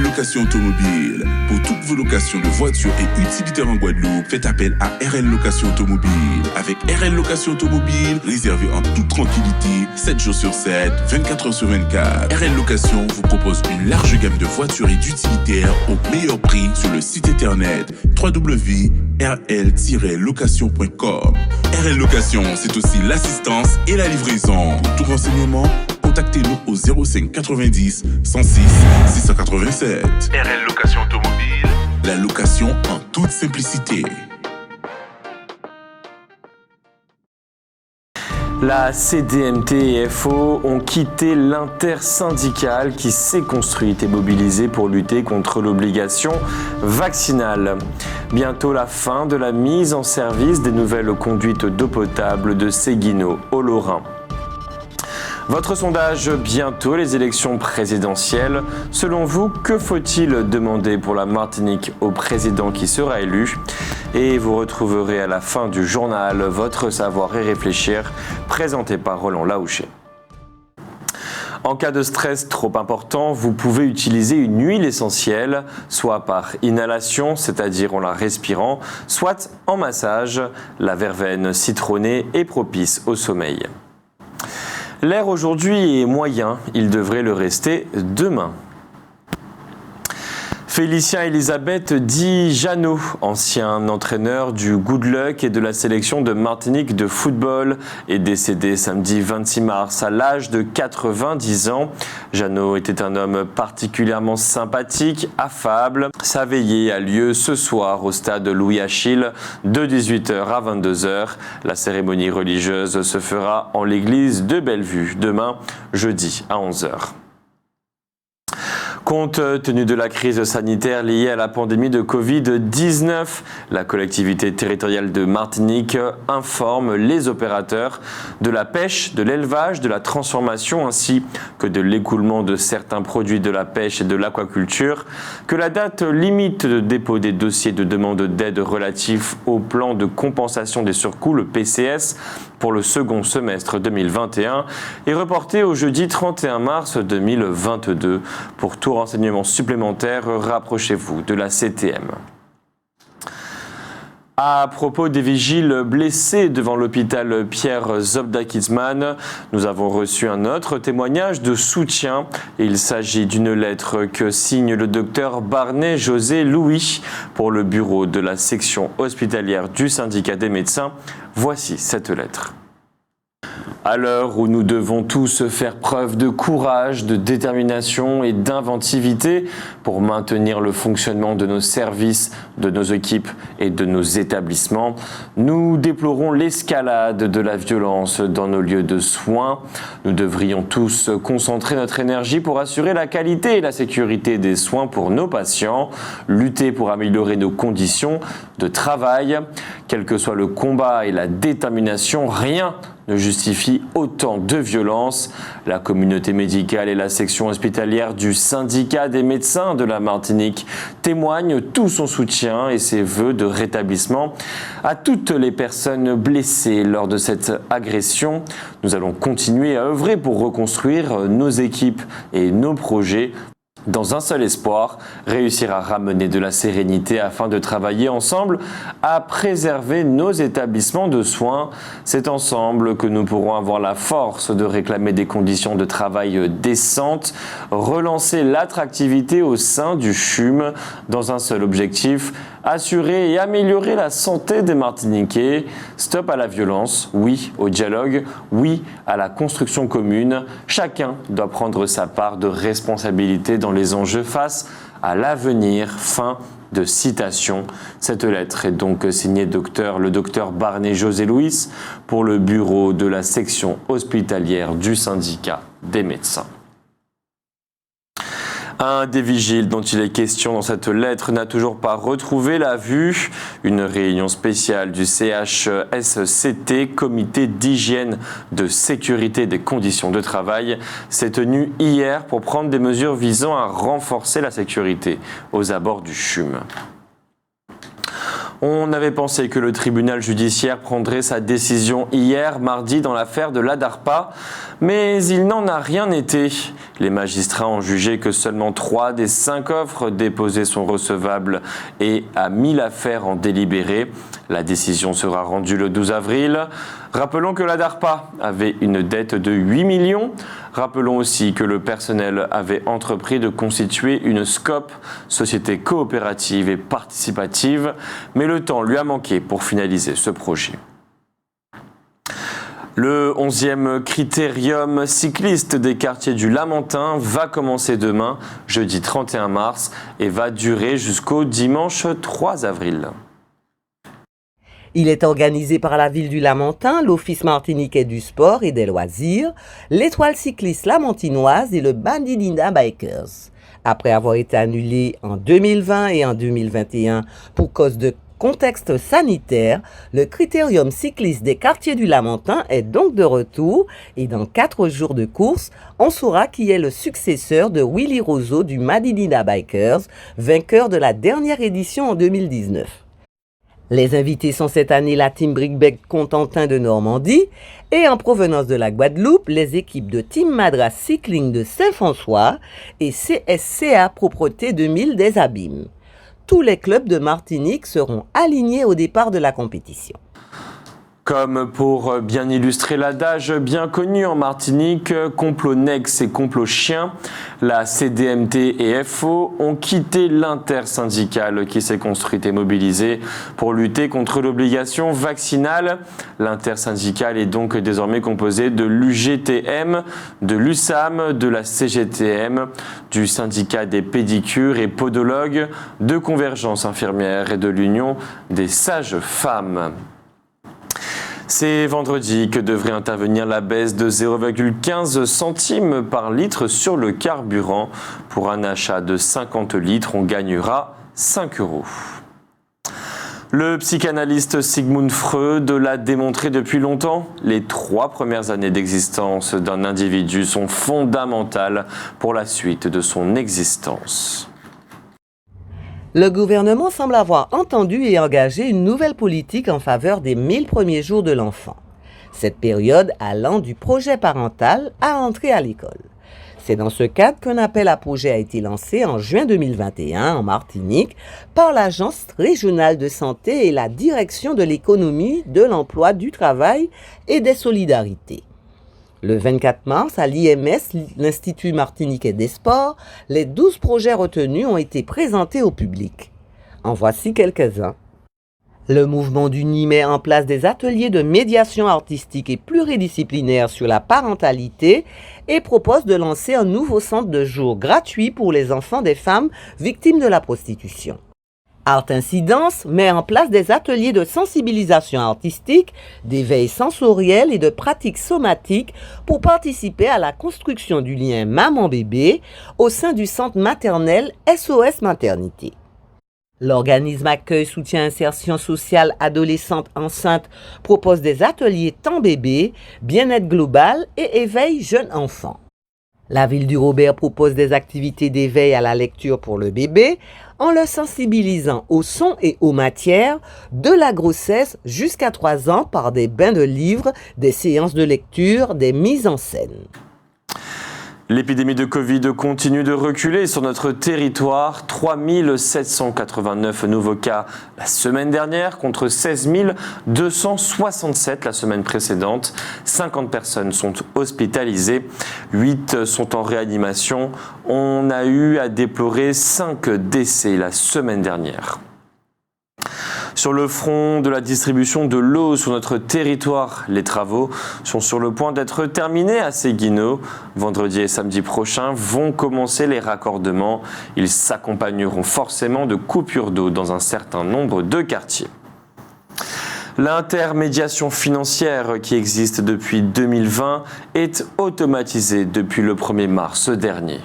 Location Automobile. Pour toutes vos locations de voitures et utilitaires en Guadeloupe, faites appel à RL Location Automobile. Avec RL Location Automobile, réservez en toute tranquillité, 7 jours sur 7, 24 heures sur 24. RL Location vous propose une large gamme de voitures et d'utilitaires au meilleur prix sur le site internet www.rl-location.com. RL Location, c'est aussi l'assistance et la livraison. Pour tout renseignement, contactez-nous au 05 90 106 687. RL Location Automobile, la location en toute simplicité. La CDMT et FO ont quitté l'intersyndicale qui s'est construite et mobilisée pour lutter contre l'obligation vaccinale. Bientôt la fin de la mise en service des nouvelles conduites d'eau potable de Séguineau au Lorrain. Votre sondage, bientôt les élections présidentielles. Selon vous, que faut-il demander pour la Martinique au président qui sera élu ? Et vous retrouverez à la fin du journal Votre savoir et réfléchir, présenté par Roland Laouché. En cas de stress trop important, vous pouvez utiliser une huile essentielle, soit par inhalation, c'est-à-dire en la respirant, soit en massage. La verveine citronnée est propice au sommeil. L'air aujourd'hui est moyen, il devrait le rester demain. Félicien Elisabeth dit Jeannot, ancien entraîneur du Good Luck et de la sélection de Martinique de football, est décédé samedi 26 mars à l'âge de 90 ans. Jeannot était un homme particulièrement sympathique, affable. Sa veillée a lieu ce soir au stade Louis-Achille de 18h à 22h. La cérémonie religieuse se fera en l'église de Bellevue demain, jeudi à 11h. Compte tenu de la crise sanitaire liée à la pandémie de Covid-19, la collectivité territoriale de Martinique informe les opérateurs de la pêche, de l'élevage, de la transformation ainsi que de l'écoulement de certains produits de la pêche et de l'aquaculture que la date limite de dépôt des dossiers de demande d'aide relatifs au plan de compensation des surcoûts, le PCS, pour le second semestre 2021 est reportée au jeudi 31 mars 2022. Pour tout renseignement supplémentaire, rapprochez-vous de la CTM. À propos des vigiles blessés devant l'hôpital Pierre Zobda-Kitzmann, nous avons reçu un autre témoignage de soutien. Il s'agit d'une lettre que signe le docteur Barnet-José Louis pour le bureau de la section hospitalière du syndicat des médecins. Voici cette lettre. À l'heure où nous devons tous faire preuve de courage, de détermination et d'inventivité pour maintenir le fonctionnement de nos services, de nos équipes et de nos établissements, nous déplorons l'escalade de la violence dans nos lieux de soins. Nous devrions tous concentrer notre énergie pour assurer la qualité et la sécurité des soins pour nos patients, lutter pour améliorer nos conditions de travail. Quel que soit le combat et la détermination, rien ne justifie autant de violence. La communauté médicale et la section hospitalière du syndicat des médecins de la Martinique témoignent tout son soutien et ses vœux de rétablissement à toutes les personnes blessées lors de cette agression. Nous allons continuer à œuvrer pour reconstruire nos équipes et nos projets dans un seul espoir, réussir à ramener de la sérénité afin de travailler ensemble à préserver nos établissements de soins. C'est ensemble que nous pourrons avoir la force de réclamer des conditions de travail décentes, relancer l'attractivité au sein du CHUM dans un seul objectif, assurer et améliorer la santé des Martiniquais. Stop à la violence, oui au dialogue, oui à la construction commune. Chacun doit prendre sa part de responsabilité dans les enjeux face à l'avenir. Fin de citation. Cette lettre est donc signée le docteur Barnet-José Louis pour le bureau de la section hospitalière du syndicat des médecins. Un des vigiles dont il est question dans cette lettre n'a toujours pas retrouvé la vue. Une réunion spéciale du CHSCT, Comité d'hygiène, de sécurité des conditions de travail, s'est tenue hier pour prendre des mesures visant à renforcer la sécurité aux abords du CHUM. On avait pensé que le tribunal judiciaire prendrait sa décision hier, mardi, dans l'affaire de l'ADARPA, mais il n'en a rien été. Les magistrats ont jugé que seulement 3 des 5 offres déposées sont recevables et a mis l'affaire en délibéré. La décision sera rendue le 12 avril. Rappelons que l'ADARPA avait une dette de 8 millions. Rappelons aussi que le personnel avait entrepris de constituer une SCOP, Société coopérative et participative, mais le temps lui a manqué pour finaliser ce projet. Le 11e critérium cycliste des quartiers du Lamentin va commencer demain, jeudi 31 mars, et va durer jusqu'au dimanche 3 avril. Il est organisé par la ville du Lamentin, l'Office martiniquais du sport et des loisirs, l'Étoile cycliste lamentinoise et le Bandidina Bikers. Après avoir été annulé en 2020 et en 2021 pour cause de contexte sanitaire, le critérium cycliste des quartiers du Lamentin est donc de retour et dans 4 jours de course, on saura qui est le successeur de Willy Roseau du Madidina Bikers, vainqueur de la dernière édition en 2019. Les invités sont cette année la Team Brickbeck Contentin de Normandie et en provenance de la Guadeloupe, les équipes de Team Madras Cycling de Saint-François et CSCA Propreté 2000 des Abîmes. Tous les clubs de Martinique seront alignés au départ de la compétition. Comme pour bien illustrer l'adage bien connu en Martinique, complot nex et complot chien, la CDMT et FO ont quitté l'intersyndicale qui s'est construite et mobilisée pour lutter contre l'obligation vaccinale. L'intersyndicale est donc désormais composée de l'UGTM, de l'USAM, de la CGTM, du syndicat des pédicures et podologues, de Convergence infirmière et de l'Union des sages-femmes. C'est vendredi que devrait intervenir la baisse de 0,15 centimes par litre sur le carburant. Pour un achat de 50 litres, on gagnera 5 €. Le psychanalyste Sigmund Freud l'a démontré depuis longtemps. Les 3 premières années d'existence d'un individu sont fondamentales pour la suite de son existence. Le gouvernement semble avoir entendu et engagé une nouvelle politique en faveur des 1000 premiers jours de l'enfant. Cette période allant du projet parental à entrer à l'école. C'est dans ce cadre qu'un appel à projet a été lancé en juin 2021 en Martinique par l'Agence régionale de santé et la Direction de l'économie, de l'emploi, du travail et des solidarités. Le 24 mars, à l'IMS, l'Institut martiniquais des sports, les 12 projets retenus ont été présentés au public. En voici quelques-uns. Le mouvement d'Uni met en place des ateliers de médiation artistique et pluridisciplinaire sur la parentalité et propose de lancer un nouveau centre de jour gratuit pour les enfants des femmes victimes de la prostitution. Art Incidence met en place des ateliers de sensibilisation artistique, d'éveil sensoriel et de pratiques somatiques pour participer à la construction du lien maman-bébé au sein du centre maternel SOS Maternité. L'organisme Accueil Soutien Insertion Sociale Adolescente Enceinte propose des ateliers temps bébé, bien-être global et éveil jeune enfant. La ville du Robert propose des activités d'éveil à la lecture pour le bébé en le sensibilisant aux sons et aux matières de la grossesse jusqu'à 3 ans par des bains de livres, des séances de lecture, des mises en scène. L'épidémie de Covid continue de reculer sur notre territoire. 3 789 nouveaux cas la semaine dernière contre 16 267 la semaine précédente. 50 personnes sont hospitalisées, 8 sont en réanimation. On a eu à déplorer 5 décès la semaine dernière. Sur le front de la distribution de l'eau sur notre territoire, les travaux sont sur le point d'être terminés à Séguineau. Vendredi et samedi prochains vont commencer les raccordements. Ils s'accompagneront forcément de coupures d'eau dans un certain nombre de quartiers. L'intermédiation financière qui existe depuis 2020 est automatisée depuis le 1er mars dernier.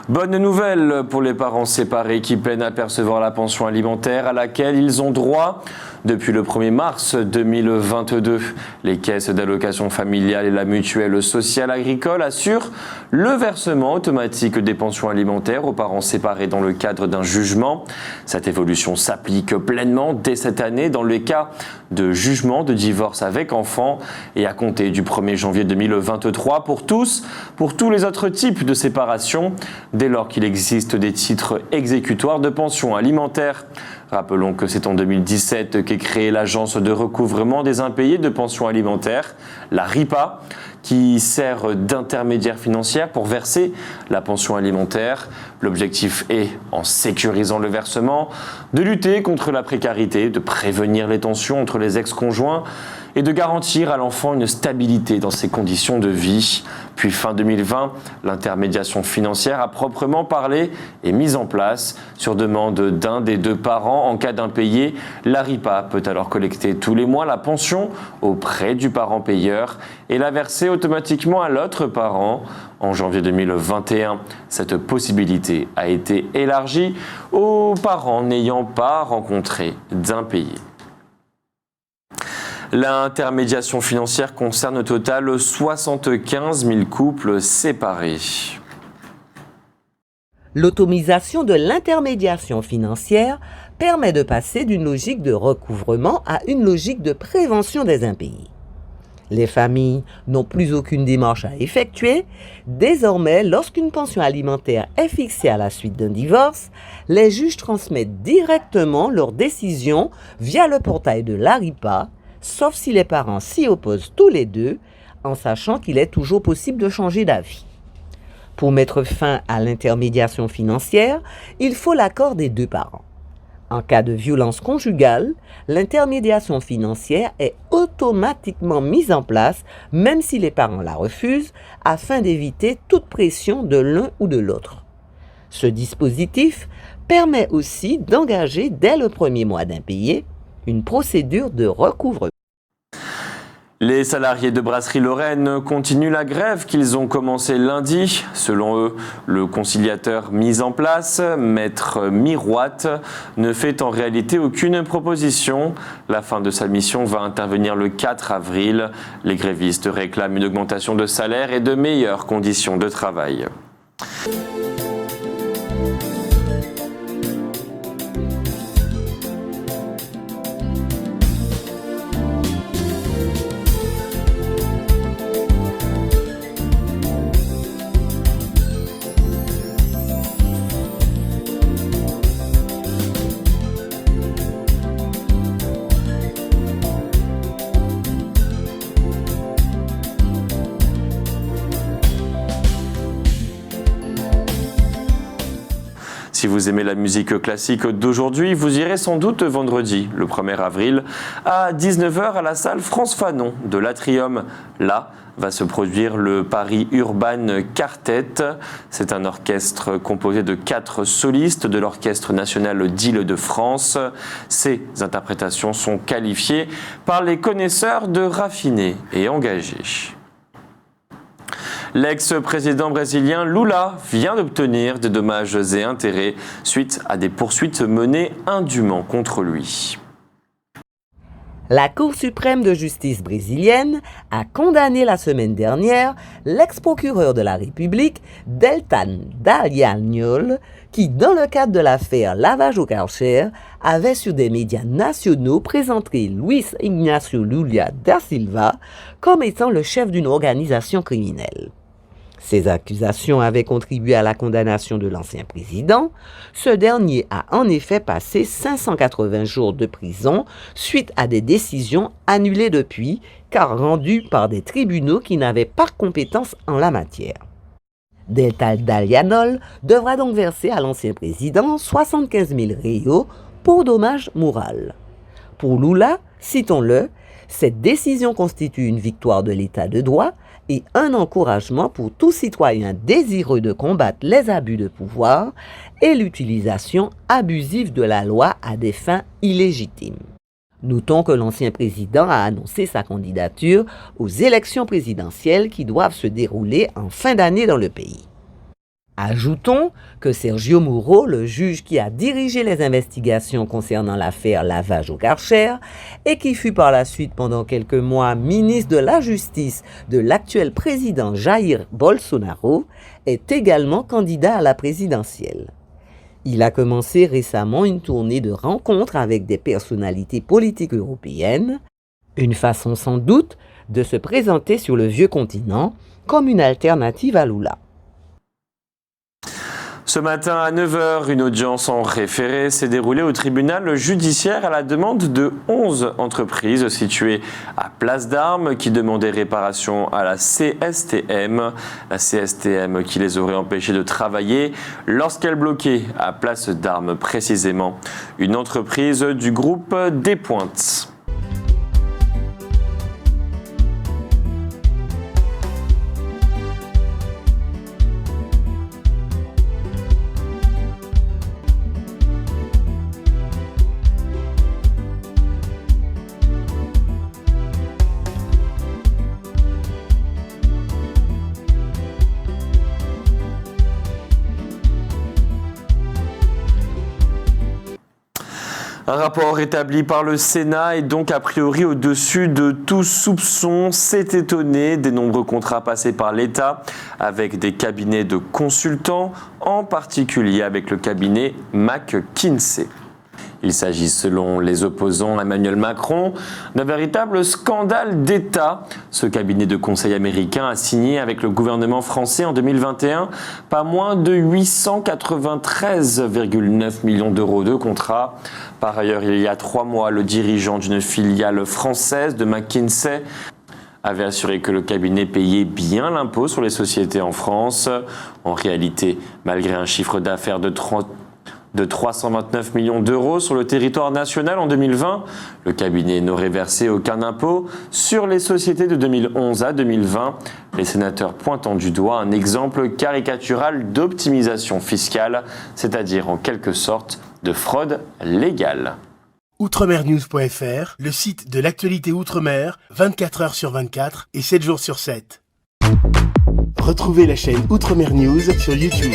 Bonne nouvelle pour les parents séparés qui peinent à percevoir la pension alimentaire à laquelle ils ont droit depuis le 1er mars 2022. Les caisses d'allocation familiale et la mutuelle sociale agricole assurent le versement automatique des pensions alimentaires aux parents séparés dans le cadre d'un jugement. Cette évolution s'applique pleinement dès cette année dans les cas de jugement de divorce avec enfant et à compter du 1er janvier 2023 pour tous les autres types de séparation, dès lors qu'il existe des titres exécutoires de pension alimentaire. Rappelons que c'est en 2017 qu'est créée l'Agence de recouvrement des impayés de pension alimentaire, la RIPA, qui sert d'intermédiaire financière pour verser la pension alimentaire. L'objectif est, en sécurisant le versement, de lutter contre la précarité, de prévenir les tensions entre les ex-conjoints et de garantir à l'enfant une stabilité dans ses conditions de vie. Puis fin 2020, l'intermédiation financière à proprement parler est mise en place. Sur demande d'un des deux parents, en cas d'impayé, la RIPA peut alors collecter tous les mois la pension auprès du parent payeur et la verser automatiquement à l'autre parent. En janvier 2021, cette possibilité a été élargie aux parents n'ayant pas rencontré d'impayé. L'intermédiation financière concerne au total 75 000 couples séparés. L'automisation de l'intermédiation financière permet de passer d'une logique de recouvrement à une logique de prévention des impayés. Les familles n'ont plus aucune démarche à effectuer. Désormais, lorsqu'une pension alimentaire est fixée à la suite d'un divorce, les juges transmettent directement leur décision via le portail de l'ARIPA, sauf si les parents s'y opposent tous les deux, en sachant qu'il est toujours possible de changer d'avis. Pour mettre fin à l'intermédiation financière, il faut l'accord des deux parents. En cas de violence conjugale, l'intermédiation financière est automatiquement mise en place, même si les parents la refusent, afin d'éviter toute pression de l'un ou de l'autre. Ce dispositif permet aussi d'engager dès le premier mois d'impayé une procédure de recouvrement. Les salariés de Brasserie Lorraine continuent la grève qu'ils ont commencé lundi. Selon eux, le conciliateur mis en place, Maître Miroite, ne fait en réalité aucune proposition. La fin de sa mission va intervenir le 4 avril. Les grévistes réclament une augmentation de salaire et de meilleures conditions de travail. Si vous aimez la musique classique d'aujourd'hui, vous irez sans doute vendredi, le 1er avril, à 19h à la salle France Fanon de l'Atrium. Là va se produire le Paris Urban Quartet. C'est un orchestre composé de 4 solistes de l'Orchestre national d'Île-de-France. Ces interprétations sont qualifiées par les connaisseurs de raffinés et engagés. L'ex-président brésilien Lula vient d'obtenir des dommages et intérêts suite à des poursuites menées indûment contre lui. La Cour suprême de justice brésilienne a condamné la semaine dernière l'ex-procureur de la République, Deltan Dallagnol, qui, dans le cadre de l'affaire lavage au Karcher, avait sur des médias nationaux présenté Luiz Ignacio Lula da Silva comme étant le chef d'une organisation criminelle. Ces accusations avaient contribué à la condamnation de l'ancien président. Ce dernier a en effet passé 580 jours de prison suite à des décisions annulées depuis, car rendues par des tribunaux qui n'avaient pas compétence en la matière. Deltan Dallagnol devra donc verser à l'ancien président 75 000 réaux pour dommage moral. Pour Lula, citons-le, cette décision constitue une victoire de l'état de droit et un encouragement pour tout citoyen désireux de combattre les abus de pouvoir et l'utilisation abusive de la loi à des fins illégitimes. Notons que l'ancien président a annoncé sa candidature aux élections présidentielles qui doivent se dérouler en fin d'année dans le pays. Ajoutons que Sergio Muro, le juge qui a dirigé les investigations concernant l'affaire lavage au Karcher et qui fut par la suite pendant quelques mois ministre de la Justice de l'actuel président Jair Bolsonaro, est également candidat à la présidentielle. Il a commencé récemment une tournée de rencontres avec des personnalités politiques européennes, une façon sans doute de se présenter sur le vieux continent comme une alternative à Lula. Ce matin à 9h, une audience en référé s'est déroulée au tribunal judiciaire à la demande de 11 entreprises situées à Place d'Armes qui demandaient réparation à la CSTM. La CSTM qui les aurait empêchés de travailler lorsqu'elle bloquait à Place d'Armes précisément une entreprise du groupe Des Pointes. Un rapport établi par le Sénat est donc a priori au-dessus de tout soupçon. C'est étonné des nombreux contrats passés par l'État avec des cabinets de consultants, en particulier avec le cabinet McKinsey. Il s'agit, selon les opposants Emmanuel Macron, d'un véritable scandale d'État. Ce cabinet de conseil américain a signé avec le gouvernement français en 2021 pas moins de 893,9 millions d'euros de contrats. Par ailleurs, il y a 3 mois, le dirigeant d'une filiale française de McKinsey avait assuré que le cabinet payait bien l'impôt sur les sociétés en France. En réalité, malgré un chiffre d'affaires de 329 millions d'euros sur le territoire national en 2020. Le cabinet n'aurait versé aucun impôt sur les sociétés de 2011 à 2020. Les sénateurs pointant du doigt un exemple caricatural d'optimisation fiscale, c'est-à-dire en quelque sorte de fraude légale. Outremernews.fr, le site de l'actualité Outre-mer, 24 heures sur 24 et 7 jours sur 7. Retrouvez la chaîne Outremer News sur YouTube.